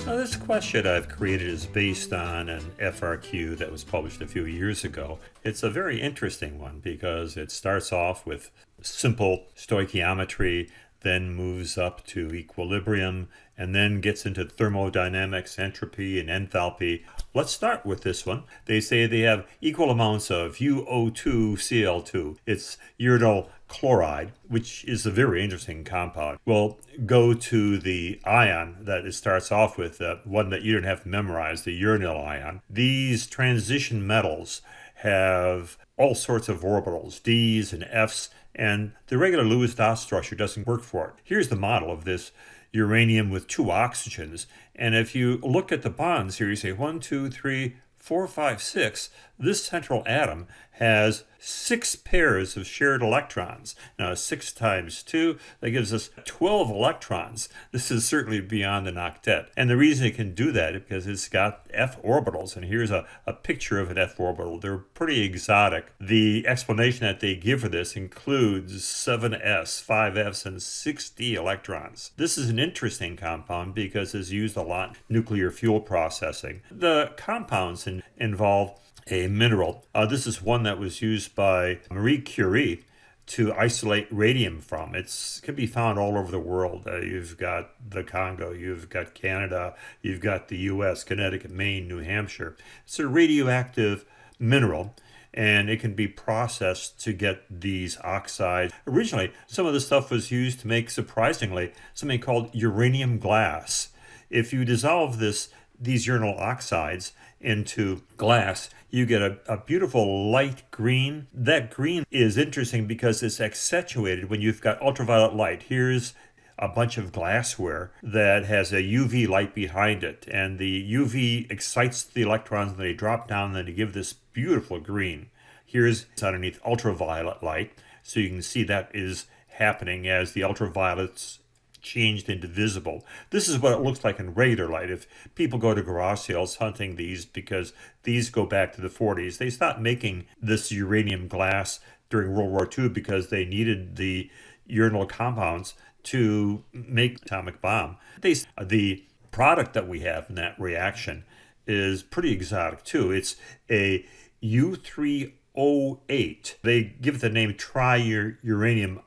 Now, this question I've created is based on an FRQ that was published a few years ago. It's a very interesting one because it starts off with simple stoichiometry, then moves up to equilibrium, and then gets into thermodynamics, entropy, and enthalpy. Let's start with this one. They say they have equal amounts of UO2Cl2. It's uranyl chloride, which is a very interesting compound. We'll go to the ion that it starts off with, one that you don't have to memorize, the uranyl ion. These transition metals have all sorts of orbitals, D's and F's, and the regular Lewis-Dot structure doesn't work for it. Here's the model of this uranium with two oxygens. And if you look at the bonds here, you say 1, 2, 3, 4, 5, 6. This central atom has 6 pairs of shared electrons. Now, 6 times 2, that gives us 12 electrons. This is certainly beyond an octet. And the reason it can do that is because it's got F orbitals. And here's a picture of an F orbital. They're pretty exotic. The explanation that they give for this includes 7 S, 5 Fs, and 6 D electrons. This is an interesting compound because it's used a lot in nuclear fuel processing. The compounds involve a mineral. This is one that was used by Marie Curie to isolate radium from. It can be found all over the world. You've got the Congo, you've got Canada, you've got the US, Connecticut, Maine, New Hampshire. It's a radioactive mineral, and it can be processed to get these oxides. Originally, some of the stuff was used to make, surprisingly, something called uranium glass. If you dissolve these uranyl oxides into glass, you get a beautiful light green. That green is interesting because it's accentuated when you've got ultraviolet light. Here's a bunch of glassware that has a UV light behind it, and the UV excites the electrons, and they drop down, and then they give this beautiful green. Here's underneath ultraviolet light, so you can see that is happening as the ultraviolets changed into visible. This is what it looks like in regular light. If people go to garage sales hunting these, because these go back to the 40s, they stopped making this uranium glass during World War II because they needed the uranyl compounds to make the atomic bomb. The product that we have in that reaction is pretty exotic too. It's a U3O8. They give it the name triuranium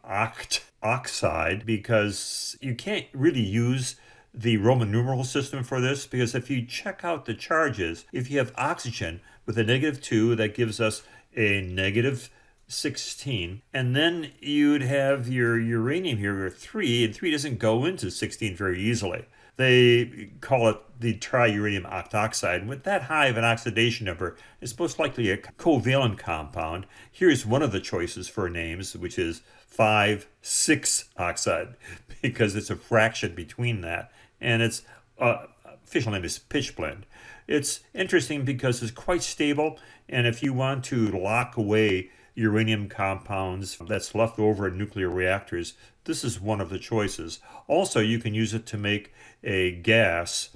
oxide because you can't really use the Roman numeral system for this, because if you check out the charges, if you have oxygen with a -2, that gives us a -16, and then you'd have your uranium here, or 3, and 3 doesn't go into 16 very easily. They call it the triuranium octoxide. With that high of an oxidation number, it's most likely a covalent compound. Here's one of the choices for names, which is 5,6 oxide, because it's a fraction between that. And its official name is pitchblende. It's interesting because it's quite stable, and if you want to lock away uranium compounds that's left over in nuclear reactors, this is one of the choices. Also, you can use it to make a gas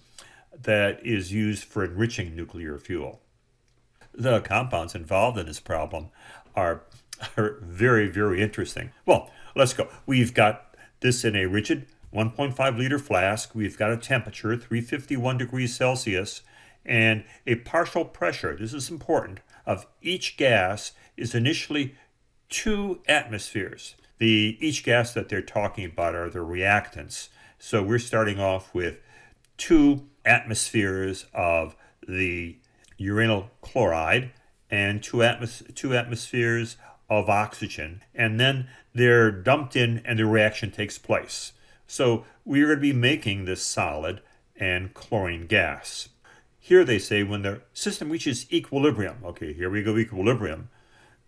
that is used for enriching nuclear fuel. The compounds involved in this problem are very, very interesting. Well, let's go. We've got this in a rigid 1.5 liter flask. We've got a temperature, 351 degrees Celsius, and a partial pressure, this is important, of each gas is initially 2 atmospheres. Each gas that they're talking about are the reactants. So we're starting off with 2 atmospheres of the uranyl chloride and 2 atmospheres of oxygen. And then they're dumped in and the reaction takes place. So we're going to be making this solid and chlorine gas. Here they say when the system reaches equilibrium, okay, here we go, equilibrium,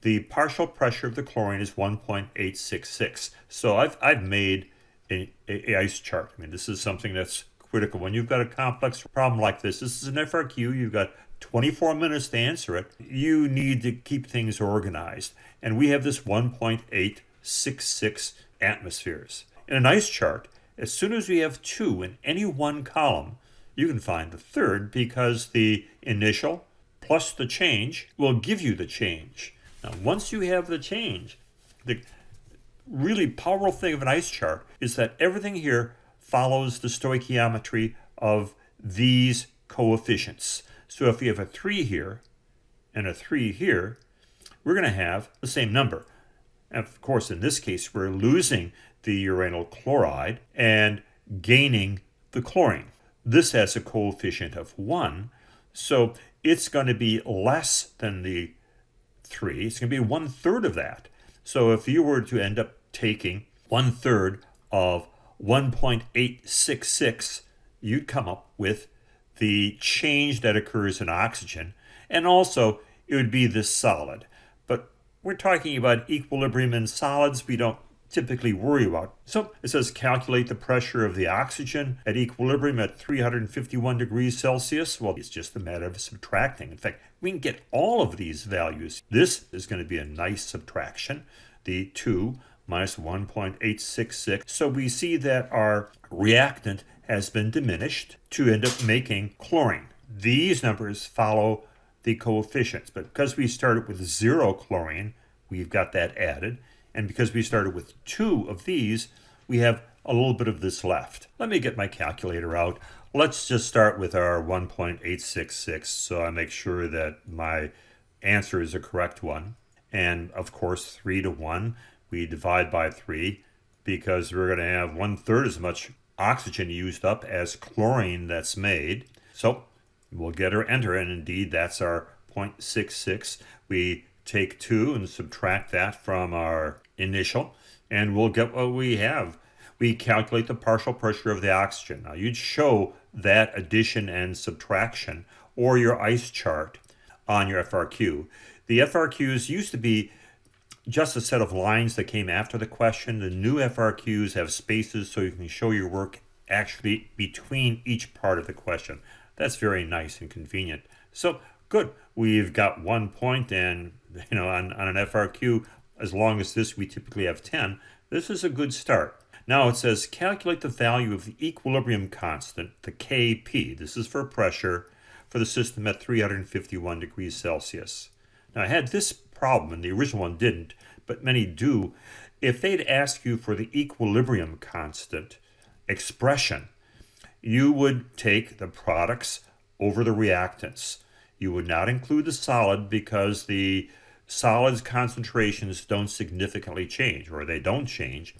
the partial pressure of the chlorine is 1.866. So I've made a ice chart. I mean, this is something that's critical. When you've got a complex problem like this is an FRQ, you've got 24 minutes to answer it. You need to keep things organized. And we have this 1.866 atmospheres. In an ice chart, as soon as we have 2 in any one column, you can find the third, because the initial plus the change will give you the change. Now, once you have the change, the really powerful thing of an ice chart is that everything here follows the stoichiometry of these coefficients. So if we have a 3 here and a 3 here, we're going to have the same number. And of course, in this case, we're losing the uranyl chloride and gaining the chlorine. This has a coefficient of 1, so it's going to be less than the 3. It's going to be 1/3 of that. So if you were to end up taking 1/3 of 1.866, you'd come up with the change that occurs in oxygen, and also it would be this solid. But we're talking about equilibrium in solids we don't typically worry about. So it says calculate the pressure of the oxygen at equilibrium at 351 degrees Celsius. Well, it's just a matter of subtracting. In fact, we can get all of these values. This is going to be a nice subtraction. The 2 minus 1.866. So we see that our reactant has been diminished to end up making chlorine. These numbers follow the coefficients, but because we started with 0 chlorine, we've got that added. And because we started with 2 of these, we have a little bit of this left. Let me get my calculator out. Let's just start with our 1.866 so I make sure that my answer is a correct one. And of course, 3 to 1, we divide by 3 because we're going to have 1/3 as much oxygen used up as chlorine that's made. So we'll get our enter, and indeed that's our 0.66. We take 2 and subtract that from our initial, and we'll get what we have. We calculate the partial pressure of the oxygen. Now you'd show that addition and subtraction or your ice chart on your FRQ. The FRQs used to be just a set of lines that came after the question. The new FRQs have spaces so you can show your work actually between each part of the question. That's very nice and convenient. So good, we've got 1 point, and on an FRQ, as long as this we typically have 10, this is a good start. Now it says calculate the value of the equilibrium constant, the Kp. This is for pressure for the system at 351 degrees Celsius. Now I had this problem, and the original one didn't, but many do. If they'd ask you for the equilibrium constant expression, you would take the products over the reactants. You would not include the solid because the solids concentrations don't significantly change, or they don't change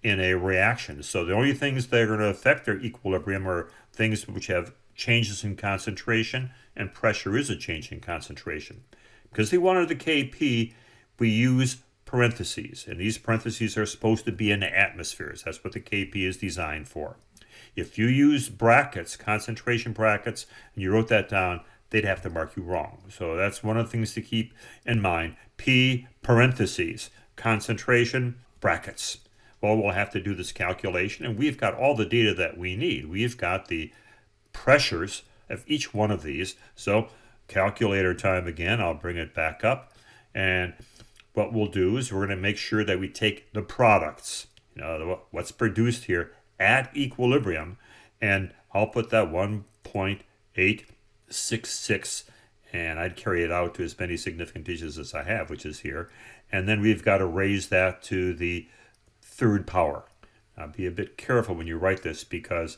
in a reaction. So the only things that are going to affect their equilibrium are things which have changes in concentration, and pressure is a change in concentration. Because they wanted the Kp, we use parentheses, and these parentheses are supposed to be in the atmospheres. That's what the Kp is designed for. If you use brackets, concentration brackets, and you wrote that down, they'd have to mark you wrong. So that's one of the things to keep in mind. P parentheses, concentration brackets. Well, we'll have to do this calculation, and we've got all the data that we need. We've got the pressures of each one of these. So calculator time again, I'll bring it back up. And what we'll do is we're going to make sure that we take the products, what's produced here at equilibrium, and I'll put that 1.866, and I'd carry it out to as many significant digits as I have, which is here. And then we've got to raise that to the 3rd power. Now be a bit careful when you write this, because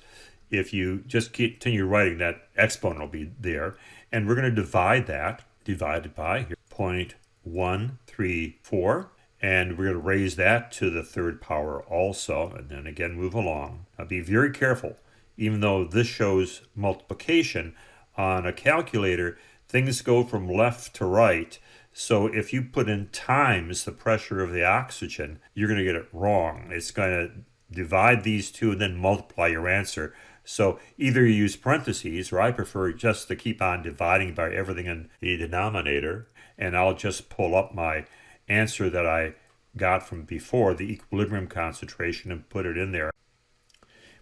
if you just continue writing, that exponent will be there. And we're going to divide that, divided by here, 0.134. And we're going to raise that to the 3rd power also, and then again move along. Now be very careful. Even though this shows multiplication on a calculator, things go from left to right. So if you put in times the pressure of the oxygen, you're going to get it wrong. It's going to divide these two and then multiply your answer. So either you use parentheses, or I prefer just to keep on dividing by everything in the denominator, and I'll just pull up my answer that I got from before, the equilibrium concentration, and put it in there.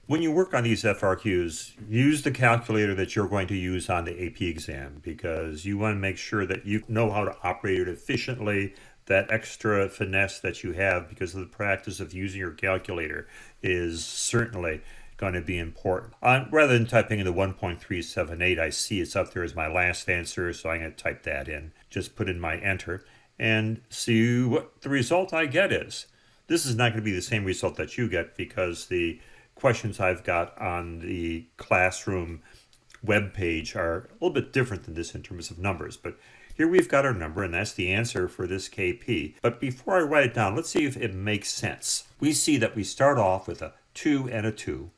When you work on these FRQs, use the calculator that you're going to use on the AP exam, because you want to make sure that you know how to operate it efficiently. That extra finesse that you have because of the practice of using your calculator is certainly going to be important. Rather than typing in the 1.378, I see it's up there as my last answer, so I'm going to type that in. Just put in my enter and see what the result I get is. This is not going to be the same result that you get, because the questions I've got on the classroom web page are a little bit different than this in terms of numbers, but here we've got our number, and that's the answer for this Kp. But before I write it down, let's see if it makes sense. We see that we start off with a 2 and a 2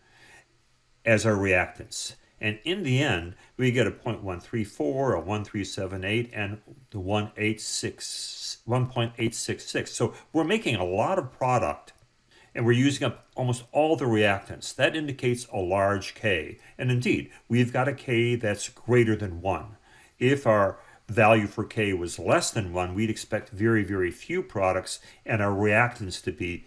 as our reactants. And in the end, we get a 0.134, a 1378, and the 1.866. So we're making a lot of product, and we're using up almost all the reactants. That indicates a large K. And indeed, we've got a K that's greater than 1. If our value for K was less than 1, we'd expect very, very few products and our reactants to be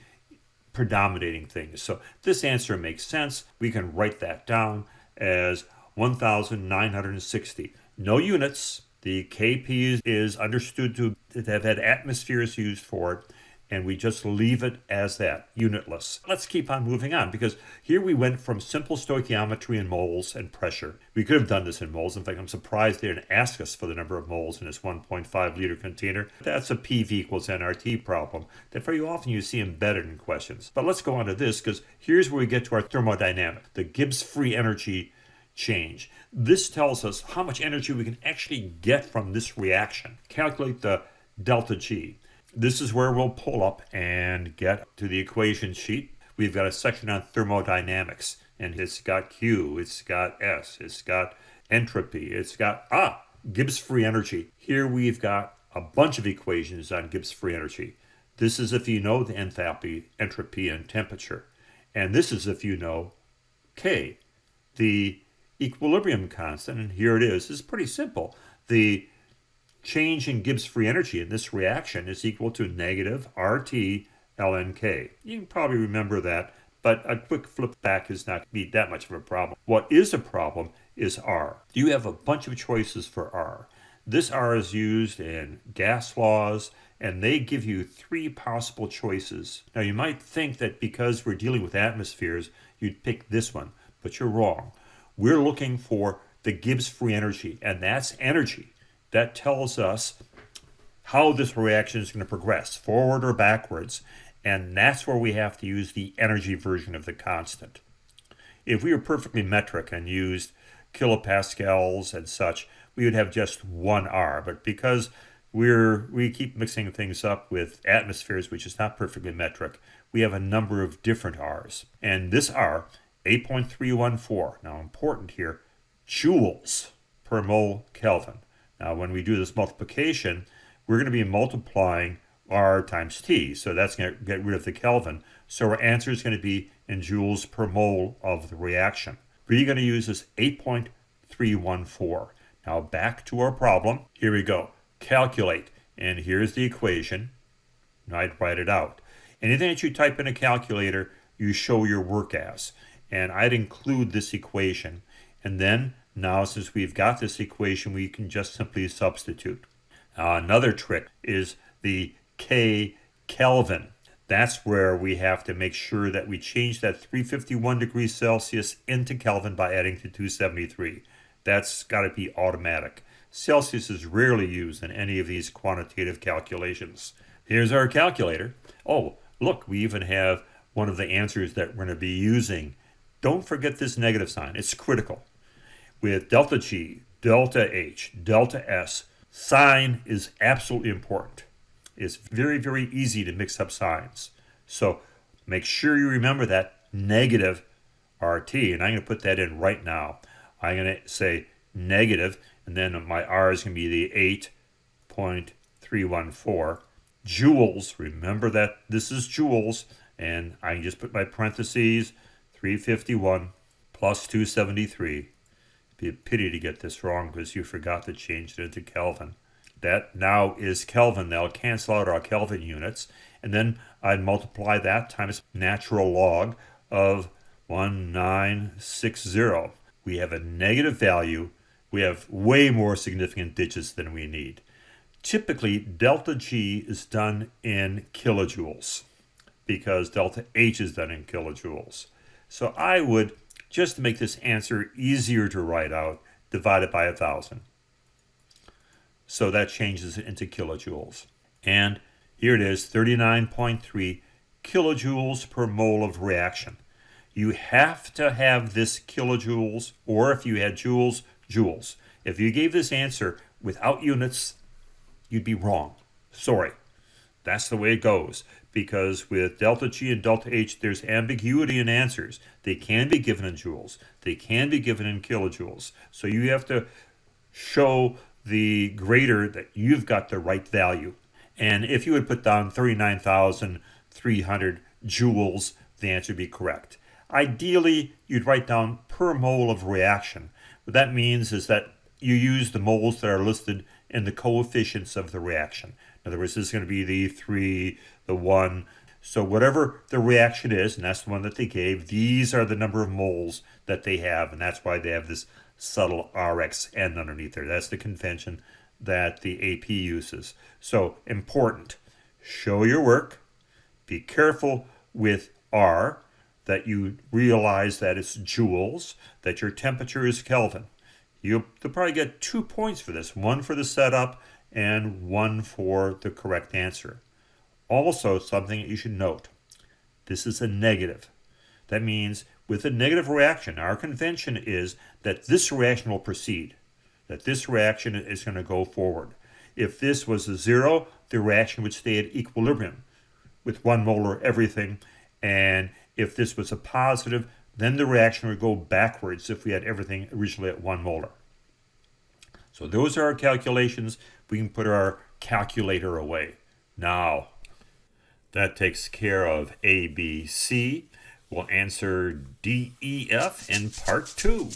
predominating things. So this answer makes sense. We can write that down as 1,960. No units. The Kp is understood to have had atmospheres used for it, and we just leave it as that, unitless. Let's keep on moving on, because here we went from simple stoichiometry in moles and pressure. We could have done this in moles. In fact, I'm surprised they didn't ask us for the number of moles in this 1.5 liter container. That's a PV equals nRT problem that very often you see embedded in questions. But let's go on to this, because here's where we get to our thermodynamic, the Gibbs free energy change. This tells us how much energy we can actually get from this reaction. Calculate the delta G. This is where we'll pull up and get to the equation sheet. We've got a section on thermodynamics, and it's got Q, it's got S, it's got entropy, it's got, Gibbs free energy. Here we've got a bunch of equations on Gibbs free energy. This is if you know the enthalpy, entropy, and temperature. And this is if you know K, the equilibrium constant, and here it is. It's pretty simple. The change in Gibbs free energy in this reaction is equal to negative RT ln K. You can probably remember that, but a quick flip back is not be that much of a problem. What is a problem is R. You have a bunch of choices for R. This R is used in gas laws, and they give you 3 possible choices. Now you might think that because we're dealing with atmospheres, you'd pick this one, but you're wrong. We're looking for the Gibbs free energy, and that's energy. That tells us how this reaction is going to progress, forward or backwards, and that's where we have to use the energy version of the constant. If we were perfectly metric and used kilopascals and such, we would have just one R, but because we keep mixing things up with atmospheres, which is not perfectly metric, we have a number of different R's. And this R, 8.314, now important here, joules per mole Kelvin. Now, when we do this multiplication, we're going to be multiplying R times T. So that's going to get rid of the Kelvin. So our answer is going to be in joules per mole of the reaction. We're going to use this 8.314. Now, back to our problem. Here we go. Calculate. And here's the equation. Now, I'd write it out. Anything that you type in a calculator, you show your work as. And I'd include this equation. And then now, since we've got this equation, we can just simply substitute. Another trick is the K Kelvin. That's where we have to make sure that we change that 351 degrees Celsius into Kelvin by adding to 273. That's got to be automatic. Celsius is rarely used in any of these quantitative calculations. Here's our calculator. Oh, look, we even have one of the answers that we're going to be using. Don't forget this negative sign. It's critical. With delta G, delta H, delta S, sign is absolutely important. It's very, very easy to mix up signs. So make sure you remember that negative RT, and I'm going to put that in right now. I'm going to say negative, and then my R is going to be the 8.314. Joules, remember that this is joules, and I can just put my parentheses, 351 plus 273. Be a pity to get this wrong because you forgot to change it into Kelvin. That now is Kelvin. They'll cancel out our Kelvin units. And then I'd multiply that times natural log of 1960. We have a negative value. We have way more significant digits than we need. Typically, delta G is done in kilojoules because delta H is done in kilojoules. So I would, just to make this answer easier to write out, divide it by 1,000. So that changes it into kilojoules. And here it is, 39.3 kilojoules per mole of reaction. You have to have this kilojoules, or if you had joules, joules. If you gave this answer without units, you'd be wrong. Sorry. That's the way it goes. Because with delta G and delta H, there's ambiguity in answers. They can be given in joules. They can be given in kilojoules. So you have to show the grader that you've got the right value. And if you would put down 39,300 joules, the answer would be correct. Ideally, you'd write down per mole of reaction. What that means is that you use the moles that are listed in the coefficients of the reaction. In other words, this is going to be the 3, the 1. So whatever the reaction is, and that's the one that they gave, these are the number of moles that they have, and that's why they have this subtle RxN underneath there. That's the convention that the AP uses. So important. Show your work. Be careful with R, that you realize that it's joules, that your temperature is Kelvin. You'll probably get 2 points for this, one for the setup and one for the correct answer. Also, something that you should note, this is a negative. That means with a negative reaction, our convention is that this reaction will proceed, that this reaction is going to go forward. If this was a 0, the reaction would stay at equilibrium with 1 molar everything, and if this was a positive, then the reaction would go backwards if we had everything originally at 1 molar. So those are our calculations. We can put our calculator away. Now, that takes care of A, B, C. We'll answer D, E, F in part 2.